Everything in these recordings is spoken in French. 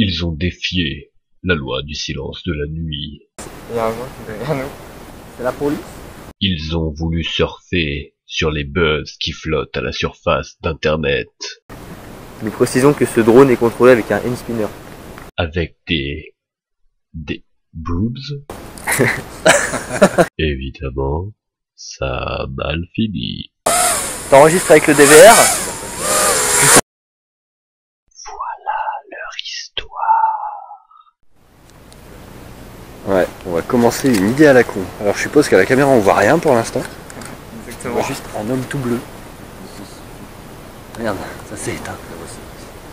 Ils ont défié la loi du silence de la nuit. Il y a un gens qui derrière nous. C'est la police? Ils ont voulu surfer sur les buzz qui flottent à la surface d'Internet. Nous précisons que ce drone est contrôlé avec un hand spinner. Avec des boobs. Évidemment, ça a mal fini. T'enregistres avec le DVR? Voilà leur histoire. Ouais, on va commencer une idée à la con. Alors je suppose qu'à la caméra on voit rien pour l'instant. On Exactement. voit juste un homme tout bleu. Regarde, ça s'est éteint.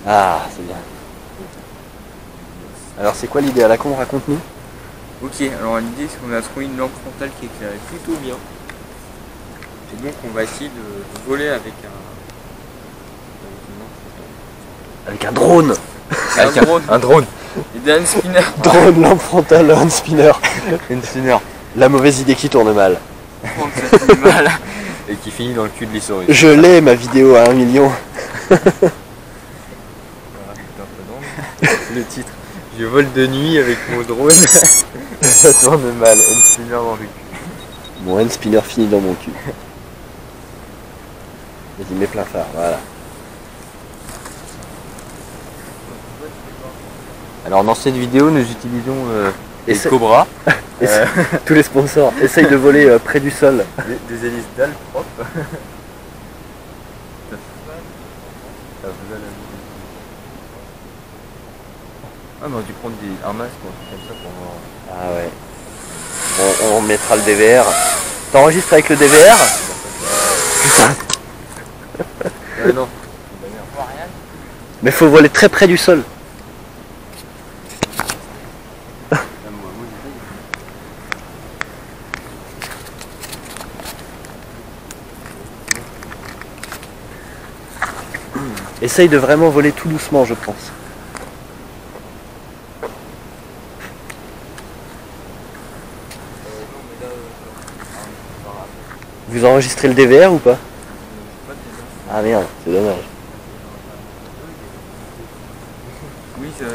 Ah, c'est bien. Alors c'est quoi l'idée à la con, raconte-nous. Ok, alors l'idée c'est qu'on a trouvé une lampe frontale qui éclairait plutôt bien. Et donc on va essayer de voler avec Avec un drone. un drone. Un drone. Et des hand spinners. Drone, lampe frontale, hand spinner. Hand spinner. La mauvaise idée qui tourne mal. Ça fait mal. Et qui finit dans le cul de l'historique. Je l'ai ma vidéo à 1 million. Le titre. Je vole de nuit avec mon drone. Ça tourne mal. Hand spinner dans le cul. Mon hand spinner finit dans mon cul. Vas-y, mets plein phare, voilà. Alors dans cette vidéo nous utilisons des Essaie- cobras, Tous les sponsors, essaye de voler près du sol. des hélices d'algues propres. Ah mais on a dû prendre un masque ou un truc comme ça pour voir. Ah ouais. On mettra le DVR. T'enregistres avec le DVR? Putain. Non. Mais faut voler très près du sol. Essaye de vraiment voler tout doucement, je pense. Vous enregistrez le DVR ou pas? Ah merde, c'est dommage. Oui, c'est moi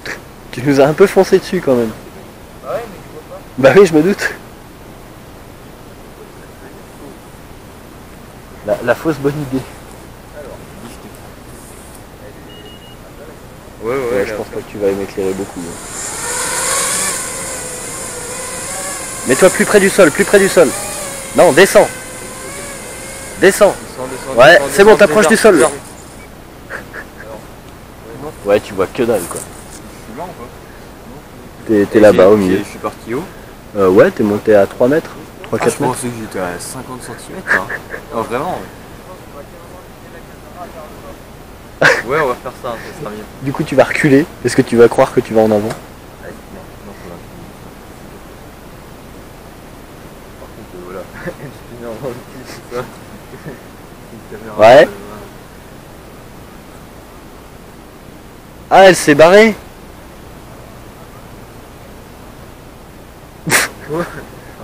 qui l'ai Tu nous as un peu foncé dessus quand même. Ah ouais, mais tu vois pas. Bah oui, je me doute. La fausse bonne idée. Alors, Ouais, Ouais, je pense pas que tu vas m'éclairer beaucoup. Hein. Mets-toi plus près du sol, plus près du sol. Non, descends. Descends. Ouais, c'est bon, t'approches du sol. Ouais, tu vois que dalle quoi. Je suis là ou pas? T'es là-bas au milieu. Je suis parti haut. Ouais, t'es monté à 3 mètres. 3-4 Je mètres. pensais que j'étais à 50 cm. Hein. Non, vraiment. Ouais, on va faire ça, ça sera mieux. Du coup, tu vas reculer. Est-ce que tu vas croire que tu vas en avant? Par contre, voilà. Je finis en rond tout ça. Une caméra, Ouais. Ah, elle s'est barrée.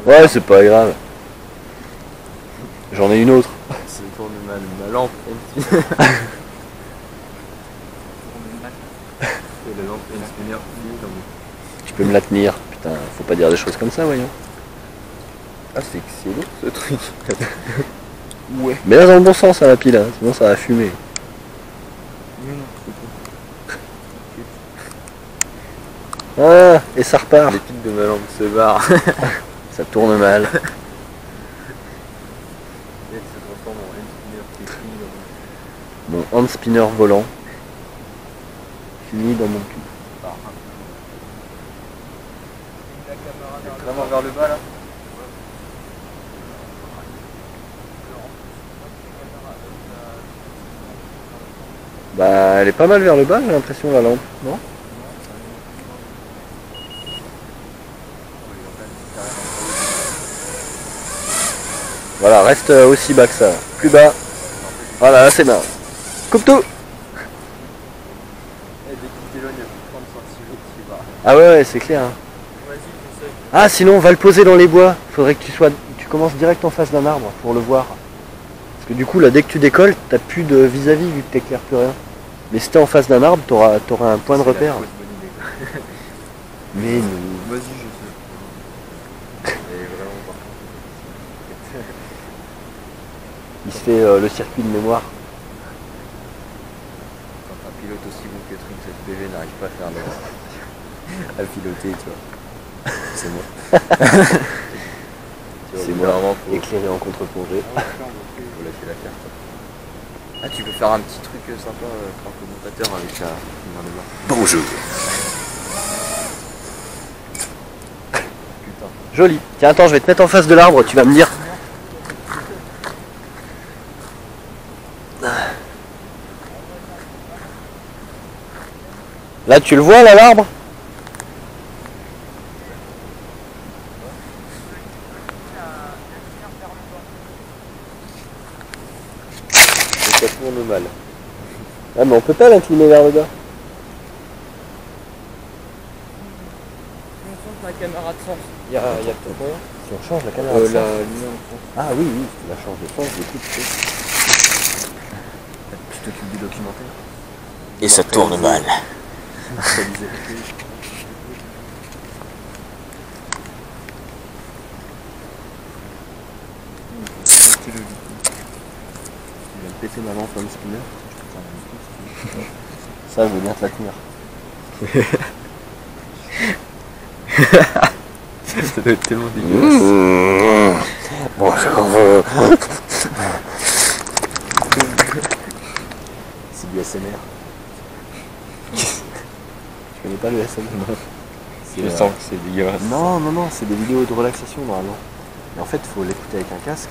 Ouais, c'est pas grave. J'en ai une autre. Ça tourne mal, ma lampe, elle Et la lampe, elle se finit dans mon... Tu peux me la tenir. Putain, faut pas dire des choses comme ça, voyons. Ah, c'est lourd ce truc. Ouais. Mais là, dans le bon sens, à la pile, hein, sinon ça va fumer. Ah, et ça repart. Les piles de ma lampe se barrent. Ça tourne mal. Et elle se transforme en hand spinner qui finit dans mon... Mon hand spinner volant finit dans mon cul. Vraiment vers le bas là. Bah, elle est pas mal vers le bas, j'ai l'impression, la lampe, non? Voilà, reste aussi bas que ça. Plus bas. Voilà, là c'est bien. Coupe tout. Et dès qu'il t'éloigne à plus de 30 cm, tu vas. Ah ouais, c'est clair. Hein. Vas-y, j'essaye. Ah, sinon, on va le poser dans les bois. Faudrait que tu commences direct en face d'un arbre pour le voir. Parce que du coup là dès que tu décolles, t'as plus de vis-à-vis vu que t'éclaires plus rien. Mais si t'es en face d'un arbre, t'auras un point de repère. Mais non. Vas-y, je sais. Et vraiment pas. Il se fait le circuit de mémoire. Quand un pilote aussi bon que Trix SPV n'arrive pas à faire à piloter, tu vois. C'est moi. C'est moi, vraiment éclairé en contre-plongée. faut lâcher la carte. Ah, tu peux faire un petit truc sympa en commentateur avec la lumière de bord. Bonjour. Putain. Joli. Tiens, attends, je vais te mettre en face de l'arbre, tu vas me dire. Là, tu le vois, là, l'arbre? Ça tourne mal. Ah, mais on peut pas l'incliner vers le bas. Si on change la caméra de sens, il y a peut-être moyen. Si on change la caméra de sens. La lumière de sens. Ah oui, oui, si tu la changes de sens, du coup, Tu t'occupes du documentaire. Et ça tourne mal. Tu viens de péter ma lampe en spinner. Ça, je veux bien te la tenir. Ça doit être tellement dégueulasse. Bonjour. C'est du SMR. Je connais pas le SMR. Je sens que c'est dégueulasse. Non, non, non, c'est des vidéos de relaxation normalement. Mais en fait, il faut l'écouter avec un casque.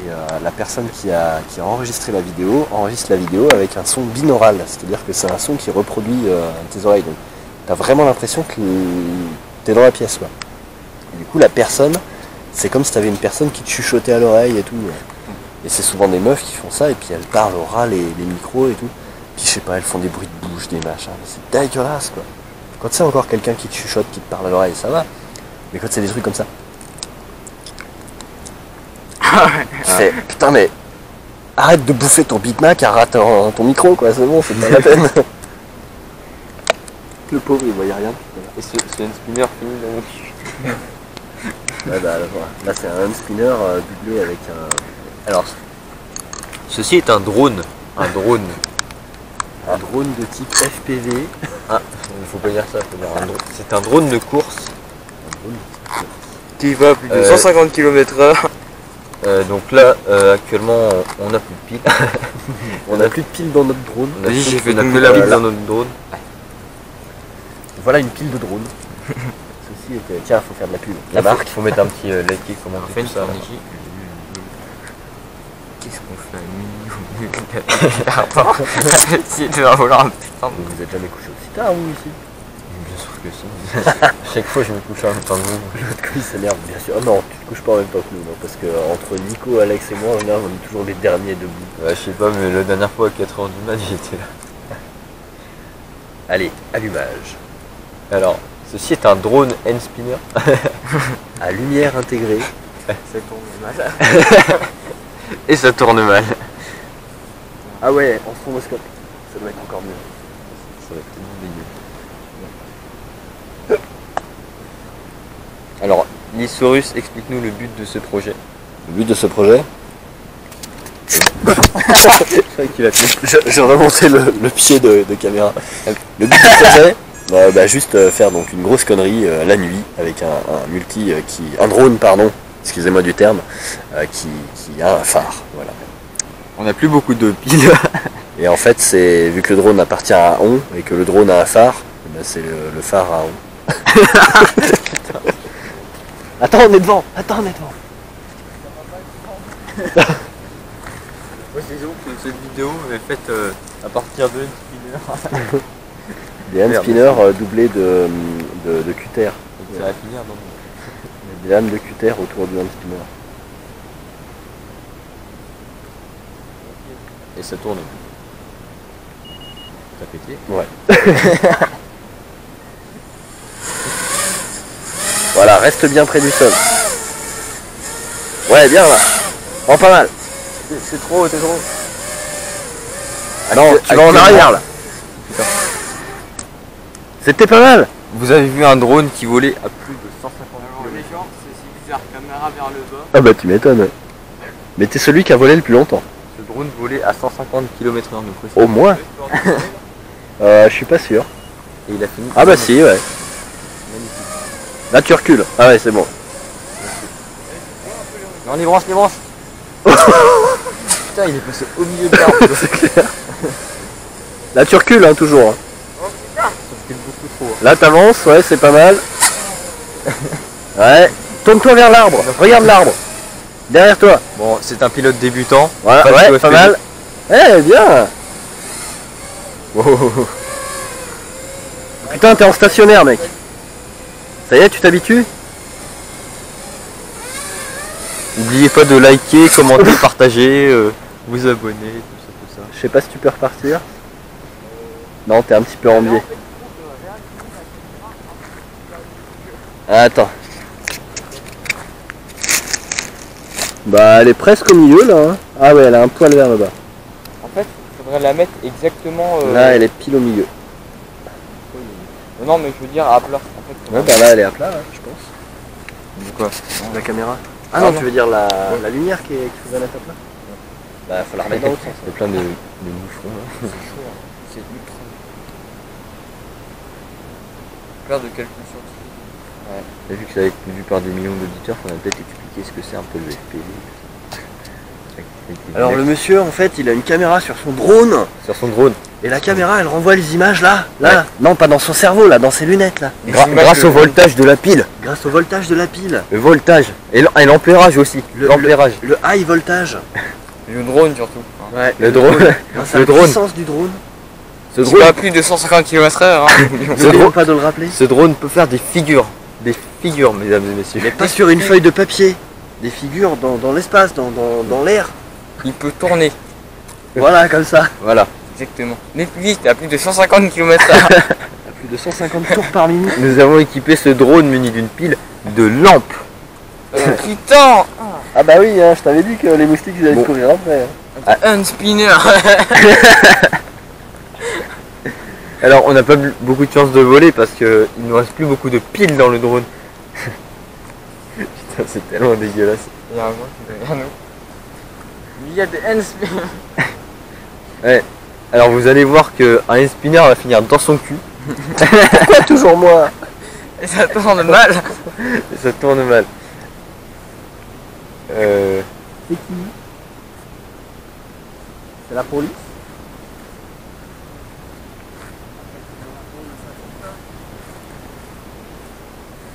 Et la personne qui a enregistré la vidéo enregistre la vidéo avec un son binaural. C'est-à-dire que c'est un son qui reproduit tes oreilles. Donc, tu as vraiment l'impression que tu es dans la pièce, quoi. Et du coup, la personne, c'est comme si tu avais une personne qui te chuchotait à l'oreille et tout. Et c'est souvent des meufs qui font ça, et puis elles parlent au ras les micros et tout. Puis je sais pas, elles font des bruits de bouche, des machins. C'est dégueulasse, quoi. Quand c'est encore quelqu'un qui te chuchote, qui te parle à l'oreille, ça va. Mais quand c'est des trucs comme ça. C'est putain, mais arrête de bouffer ton Big Mac, arrête ton micro, quoi, c'est bon, c'est pas la peine. Le pauvre, il voyait rien. Et c'est une spinner finie dans mon cul. Ouais, bah, là c'est un spinner doublé avec un. Alors, ceci est un drone. Un drone. Un drone de type FPV. Ah, il faut pas dire ça, faut dire un drone. C'est un drone de course. Un drone. Qui va à plus de 150 km/h. Donc là, actuellement, on n'a plus de piles. On n'a plus de piles dans notre drone. Vas-y, j'ai fait on a tomber plus la de pile piles. dans notre drone. Voilà une pile de drone. Ceci était. Tiens, faut faire de la pub. La marque, il faut mettre un petit like, comment on fait tout ça. Qu'est-ce qu'on fait à minuit? Si tu vas vouloir un putain. Vous êtes jamais couché aussi tard, vous, ici? Bien sûr que si. Chaque fois, je me couche en même temps que vous. L'autre coup, il s'énerve, bien sûr. Oh non, tu te couches pas en même temps que nous, non, parce que entre Nico, Alex et moi, là, on est toujours les derniers debout. Ouais, je sais pas, mais la dernière fois à 4h du mat, j'étais là. Allez, allumage. Alors, ceci est un drone hand spinner. À lumière intégrée. Ça tourne mal. Et ça tourne mal. Ah ouais, en stroboscope. Ça doit être encore mieux. Ça va être tellement dégueu. Alors, Lissaurus, explique-nous le but de ce projet. Le but de ce projet, j'ai remonté le pied de caméra. Le but du projet, juste faire donc une grosse connerie la nuit avec un drone, pardon, excusez-moi du terme, qui a un phare. Voilà. On n'a plus beaucoup de piles. Et en fait, c'est vu que le drone appartient à On et que le drone a un phare, c'est le phare à On. Attends, on est devant. Attends, on est devant. Moi, c'est donc que cette vidéo est faite à partir de hand spinner. Des hand spinners doublés de cutter. Ça va finir dans Des lames de cutter autour du hand spinner. Et ça tourne. T'as pété? Ouais. Voilà, reste bien près du sol. Ouais, bien là. Oh, pas mal. C'est trop, c'est trop. Ah non, tu vas en arrière là. Putain. C'était pas mal. Vous avez vu un drone qui volait à plus de 150 km. Les gens, c'est bizarre, caméra vers le bas. Ah bah tu m'étonnes. Mais t'es celui qui a volé le plus longtemps. Ce drone volait à 150 km/h de précision. Au moins. Je suis pas sûr. Et il a fini. Ah bah si, ouais. Magnifique. Là tu recules. Ah ouais, c'est bon. Non, les branches, les branches. Putain, il est passé au milieu de l'arbre. C'est clair. Là tu recules hein, toujours. Hein. Ça fait beaucoup trop. Hein. Là t'avances, ouais, c'est pas mal. Ouais. Tourne-toi vers l'arbre. Regarde l'arbre. Derrière toi. Bon, c'est un pilote débutant. Voilà, Pas du ouais, tout pas FPV. mal. Eh, bien. Wow. Putain, t'es en stationnaire, mec. Ça y est, tu t'habitues? N'oubliez pas de liker, commenter, partager, vous abonner, tout ça. Je sais pas si tu peux repartir. Non, t'es un petit peu en biais. Attends. Bah, elle est presque au milieu là. Hein. Ah ouais, elle a un poil vers le bas. En fait, il faudrait la mettre exactement. Là, elle est pile au milieu. Non, mais je veux dire à plat. En fait, Ouais, bah là, elle est à plat, je pense. De quoi? La caméra. Ah Ah non, non. tu veux dire la lumière qui faisait mettre à plat? Bah, faut la remettre dans l'autre sens. Il y a plein de bouchons là. C'est chaud, hein. C'est ultra. Faire de calcul scientifique. T'as vu que ça va être vu par des millions d'auditeurs, qu'on a peut-être expliqué ce que c'est un peu le FPV. Alors, le monsieur, en fait, il a une caméra sur son drone. Sur son drone, Et la caméra, elle renvoie les images là. Là. Non, pas dans son cerveau, là, dans ses lunettes là. grâce au voltage de la pile, Grâce au voltage de la pile. le voltage et l'ampérage aussi, l'ampérage. Le high voltage. Le drone surtout. Hein. Ouais. Le drone, Grâce à le la drone. puissance du drone. Ce C'est drone, pas plus de 150 km/h. Hein. N'oublions pas de le rappeler. ce drone peut faire des figures, mesdames et messieurs. Mais pas sur une feuille de papier. Des figures dans l'espace, dans l'air. Il peut tourner. Voilà, comme ça. Voilà. Exactement. Mais plus vite, à plus de 150 km/h. À plus de 150 tours par minute. Nous avons équipé ce drone muni d'une pile de lampes. Putain. Ah bah oui, hein, je t'avais dit que les moustiques ils allaient Bon. courir après. Hein. Un spinner. Alors on n'a pas beaucoup de chance de voler parce qu'il ne nous reste plus beaucoup de piles dans le drone. Putain, c'est tellement dégueulasse. Il y a un mot qui derrière nous. Il y a des hand spinners. Ouais. Alors vous allez voir qu'un hand spinner va finir dans son cul Pourquoi toujours moi? Et ça tourne mal. et ça tourne mal. C'est qui? C'est la police?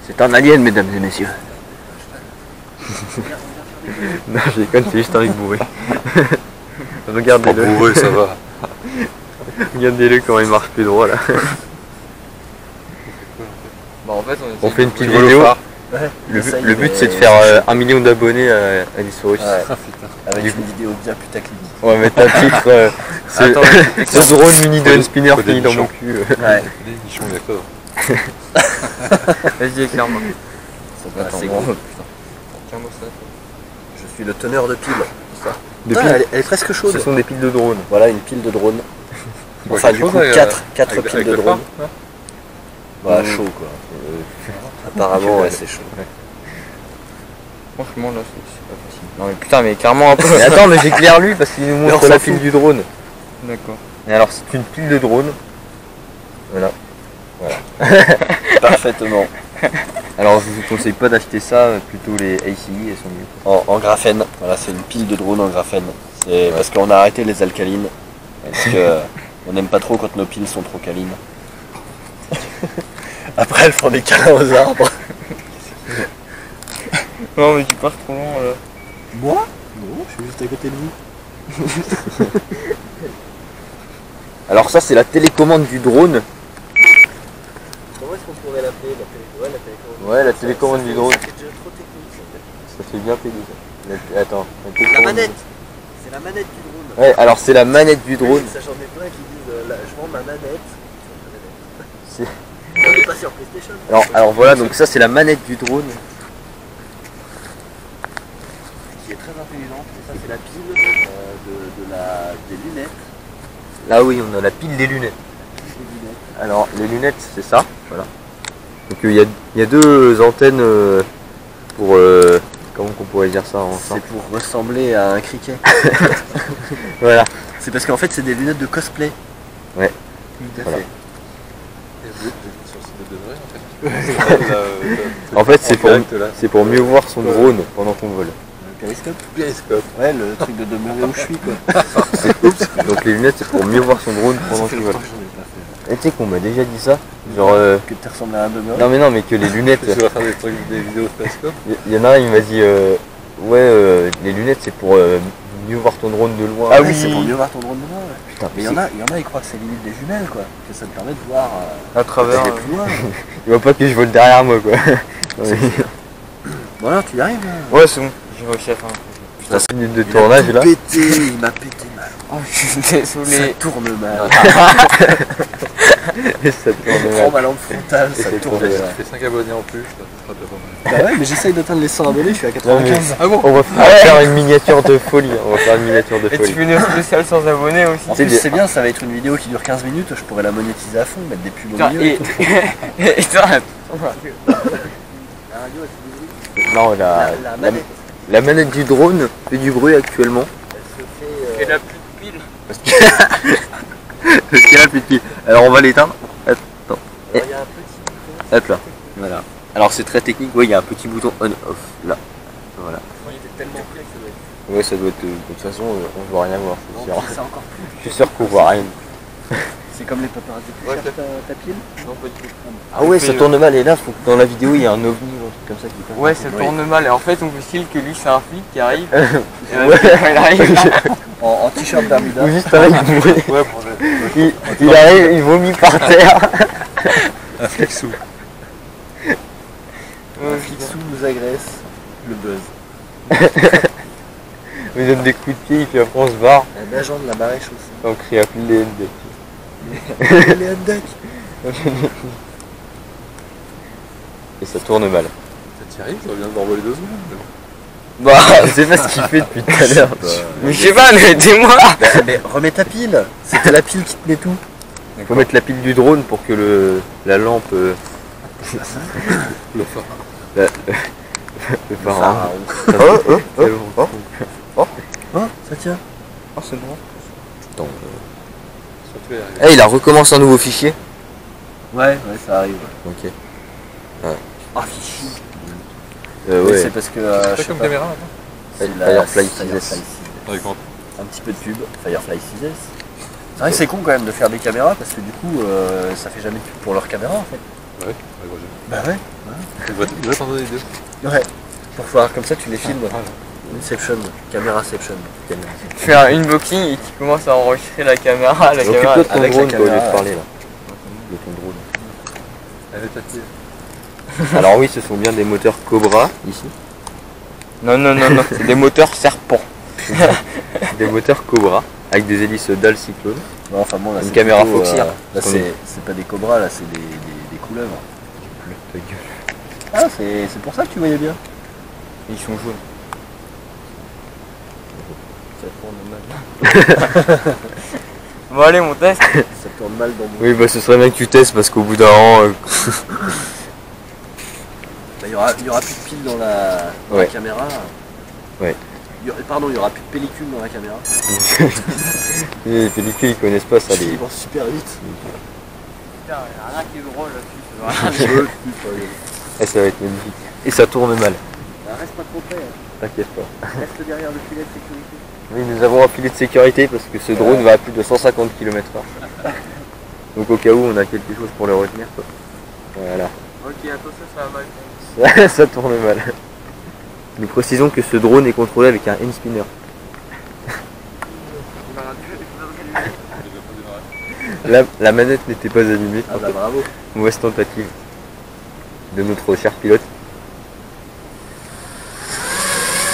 C'est un alien, mesdames et messieurs. Non, je déconne, c'est juste un mec bourré. Regardez-le. Bourré, ça va. Regardez-le comment il marche plus droit là. Bah en fait On fait une petite Rigolo vidéo. phare. Ouais. Le but c'est de faire 1 million d'abonnés à l'Issaurus. Ouais. Ah putain. Avec Du une vidéo bien putaclic. On va mettre un titre. Attends, Ce drone muni de spinner faut des fini dans mon nichons. cul. Ouais. Les nichons, d'accord. vas-y éclaire-moi. Attends, C'est bon. gros. Putain. Tiens-moi ça. Je suis le teneur de pile. Des Putain, piles. elle est presque chaude. Ce sont des piles de drone. Voilà une pile de drone. Ouais, Enfin du quelque coup chose, 4 avec piles de le drone. phare, Bah chaud quoi. Apparemment ouais, c'est chaud. Franchement là c'est pas possible. Non mais putain mais clairement un peu. Mais attends, mais j'éclaire lui parce qu'il nous Mais on montre s'en la fout. pile du drone. D'accord. Et alors c'est une pile de drone. Voilà. Parfaitement. Alors je vous conseille pas d'acheter ça, plutôt les ACI, elles sont mieux. En graphène. Voilà, c'est une pile de drone en graphène. C'est parce qu'on a arrêté les alcalines. Parce que on n'aime pas trop quand nos piles sont trop câlines. Après elles font des câlins aux arbres. Non mais tu pars trop loin là. Moi? Non, je suis juste à côté de vous. Alors ça c'est la télécommande du drone. Comment est-ce qu'on pourrait l'appeler la télécommande? Ouais, la télécommande du drone. C'est déjà trop technique en fait. Ça fait bien pédé ça. Attends. La manette. C'est la manette du drone. Ouais, alors c'est la manette du drone. Ça j'en ai plein qui disent je vends ma manette. C'est- On est pas sur PlayStation. Alors voilà, donc ça c'est la manette du drone. Qui est très intelligente. Et ça, c'est la pile des lunettes. Là, oui, on a la pile des lunettes. Alors, les lunettes, c'est ça. Voilà. Donc, il y a deux antennes pour. Comment qu'on pourrait dire ça en C'est pour ressembler à un criquet. Voilà. C'est parce qu'en fait, c'est des lunettes de cosplay. Ouais. Tout à Voilà. fait. En fait, c'est pour mieux voir son drone pendant qu'on vole. Le périscope. Ouais, le truc de demeurer où je suis, quoi. Donc, les lunettes, c'est pour mieux voir son drone pendant qu'il vole. Et tu sais qu'on m'a déjà dit ça. Genre. Que tu ressembles à un demeuré. Non, mais que les lunettes. Tu vas faire des vidéos de périscope. Il y en a un, il m'a dit les lunettes c'est pour mieux voir ton drone de loin. Ah oui, c'est pour mieux voir ton drone de loin. Ouais. Putain, Mais il y en a, ils croient que c'est limite des jumelles, quoi. Que ça te permet de voir à travers. d'aller plus loin. Il voit pas que je vole derrière moi quoi. Ouais, Bon alors, tu y arrives là. Ouais, c'est bon, j'ai réussi à faire un putain, 5 minutes de tournage là. Il m'a pété mal. Oh, je suis Ça désolé. tourne mal. Et ça tourne Je mal. prends ma lampe frontale, ça c'est tourne tourné. mal. Tu fais 5 abonnés en plus, ça sera déjà pas mal. Bah ouais, mais j'essaye d'atteindre les 100 abonnés, je suis à Non, mais 95. Ah bon? on va faire une miniature de folie. On va faire une miniature de Et tu folie. fais une spéciale sans abonnés aussi. En C'est plus, des- c'est bien, ça va être une vidéo qui dure 15 minutes, je pourrais la monétiser à fond, mettre des pubs au Putain, milieu. et toi, Non, La manette, la manette du drone fait du bruit actuellement. elle se fait. elle a plus de piles. Parce qu'elle a plus de piles. Alors on va l'éteindre. Attends. Il y a un petit bouton. Hop là. Voilà. Alors c'est très technique, ouais, il y a un petit bouton on-off là. Voilà. Il était tellement clé que ça doit être. Ouais, ça doit être. De toute façon, on ne voit rien voir, je suis sûr. C'est encore plus. Je suis sûr qu'on voit rien. C'est comme les paparazzi. Tu cherches ta pile? Non, pas du tout. Ah ouais, ça tourne mal. Et là, faut que dans la vidéo, il y a un ovni ou un truc comme ça qui passe. Ouais, ça tourne mal. Et en fait, on fait style que lui, c'est un flic qui arrive. Et Ouais. quand il arrive, En t-shirt Bermuda. Ou juste un mec bourré. Ouais, pour Il arrive, il vomit par terre. un flexou. Fixou nous agresse. Le buzz. Il donne des coups de pied, il fait après on se barre. Un agent de la marée chaussée. On crie à plus les ND. Les hot dogs. Et ça tourne mal. Ça t'y arrive, ça vient d'envoler 2 secondes. Bah, c'est pas ce qu'il fait depuis tout à l'heure. mais je sais pas, mais aidez-moi. Mais remets ta pile. C'était la pile qui tenait tout. Faut mettre la pile du drone pour que la lampe. Le phare. Le phare. Ah, C'est bon. oh, ça tient. Oh, c'est bon. Attends, Ça tu vas y arriver. Eh, il a recommencé un nouveau fichier. Ouais, ça arrive. Ok. Ah, fichu. Ouais. C'est parce que. C'est je pas sais comme pas, caméra maintenant. c'est Firefly 6S. Firefly 6S. Avec grand. Un petit peu de pub. Firefly 6S. C'est vrai que c'est con quand même de faire des caméras parce que du coup, ça fait jamais de pub pour leur caméra en fait. Ouais, ouais, gros, j'ai- Bah ouais. Il devrait t'en donner 2. Ouais. Pour pouvoir comme ça, tu les filmes. Ah, Inception, caméraception. Tu fais un unboxing et tu commences à enregistrer la caméra. La caméra. Occupe-toi de ton avec la drone quoi, au lieu caméra. de parler là. De ton drone. Elle est tapée. Alors oui, ce sont bien des moteurs Cobra ici. Non, c'est des moteurs serpents. Des moteurs Cobra avec des hélices dalle cyclone. Non, enfin bon, là, Une c'est caméra plutôt, Foxeer. là, c'est pas des cobras, là, c'est des couleuvres. Ta gueule. Ah, c'est pour ça que tu voyais bien. Ils sont jaunes. Ça tourne mal. Bon, allez, mon test. Ça tourne mal dans mon. Oui, bah ce serait bien que tu testes parce qu'au bout d'un an. Bah, il y aura plus de piles dans la Ouais. caméra. Ouais. Pardon, il y aura plus de pellicule dans la caméra. Les pellicules ils connaissent pas ça. Ils vont super vite. Putain, il n'y a rien qui est drôle là-dessus. Et ça va être magnifique. Et ça tourne mal. Reste pas trop près. T'inquiète pas. Reste derrière le filet de sécurité. Oui, nous avons un filet de sécurité parce que ce drone va à plus de 150 km/h. Donc au cas où on a quelque chose pour le retenir. Quoi. Voilà. Ok, attention, ça va mal. Ça tourne mal. Nous précisons que ce drone est contrôlé avec un hand spinner. La manette n'était pas allumée. Ah bah bravo. Mauvaise tentative de notre cher pilote.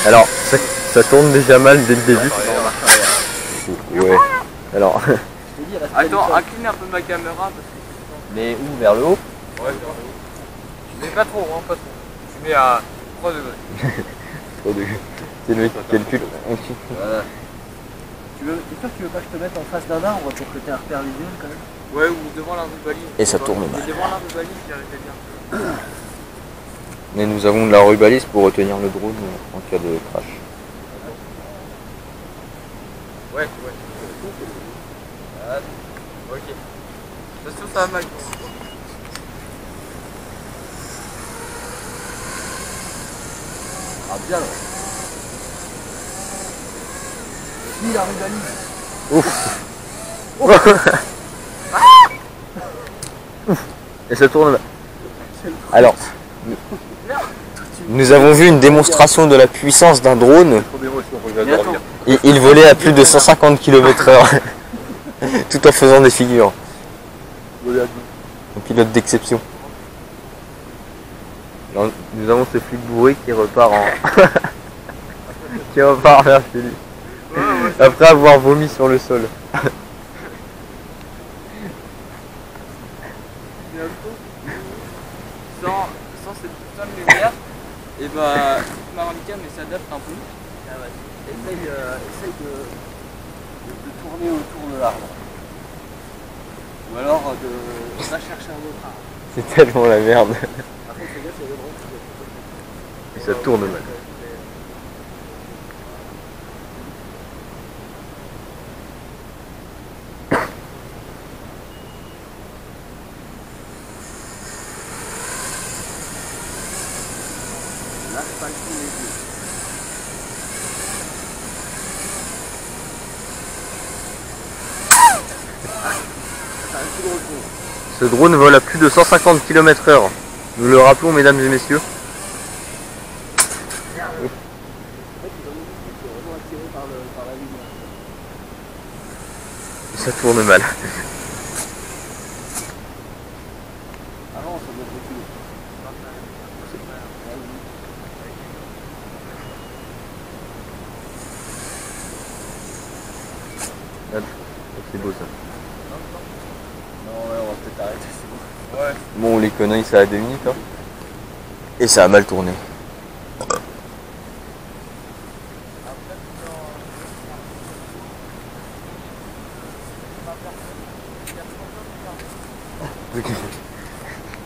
Alors, ça tourne déjà mal dès le début. Ouais. Alors, Attends, incline un peu ma caméra parce que. Mais où? Vers le haut? Ouais, vers le haut. Tu mets pas trop, hein, pas trop. Tu mets à 3 degrés. trop de... C'est le mec qui calcule. Voilà. T'es sûr que tu veux pas que je te mette en face d'un arbre pour que tu aies un repère visuel quand même? Ouais, ou devant la rubalise. Et ça tourne mal. Devant la rubalise, j'arrêtais bien. Mais nous avons de la rubalise pour retenir le drone en cas de crash. Ouais. Ah, ok. Attention, ça va mal. Ah bien là. Ni la rubalise. Et ça tourne mal. Alors, nous avons vu une démonstration de la puissance d'un drone. Trop d'émotion, faut que j'aille dormir. Il volait à plus de 150 km/h tout en faisant des figures. Un pilote d'exception. Alors, nous avons ce flic bourré qui repart en... qui repart vers chez lui. Après avoir vomi sur le sol. Sans cette lumière, et bah, ma handicap mais s'adapte un peu. Essaye de tourner autour de l'arbre. Ou alors va chercher un autre arbre. C'est tellement la merde. Après, fais gaffe, il y a des branches. Et ça tourne mal. Lâche pas le coup les yeux. Ce drone vole à plus de 150 km/h. Nous le rappelons, mesdames et messieurs. Ça tourne mal. Avant, ça doit être reculé. C'est beau ça. Non, ouais, on va peut-être arrêter, c'est bon. Bon, les conneries, ça a 2 minutes. Hein. Et ça a mal tourné.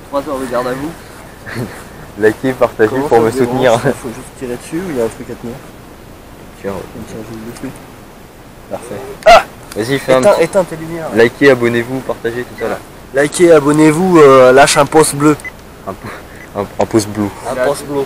Trois heures de garde à vous. Likez, partagez Comment pour ça me se débranche? soutenir. Il faut juste tirer dessus ou il y a un truc à tenir? Tiens, Comme ça, je dessus. Parfait. vas-y, fais un petit... Éteins tes lumières. Likez, abonnez-vous, partagez, tout ça là. Likez, abonnez-vous, lâche un pouce bleu. Un pouce bleu. Un pouce bleu.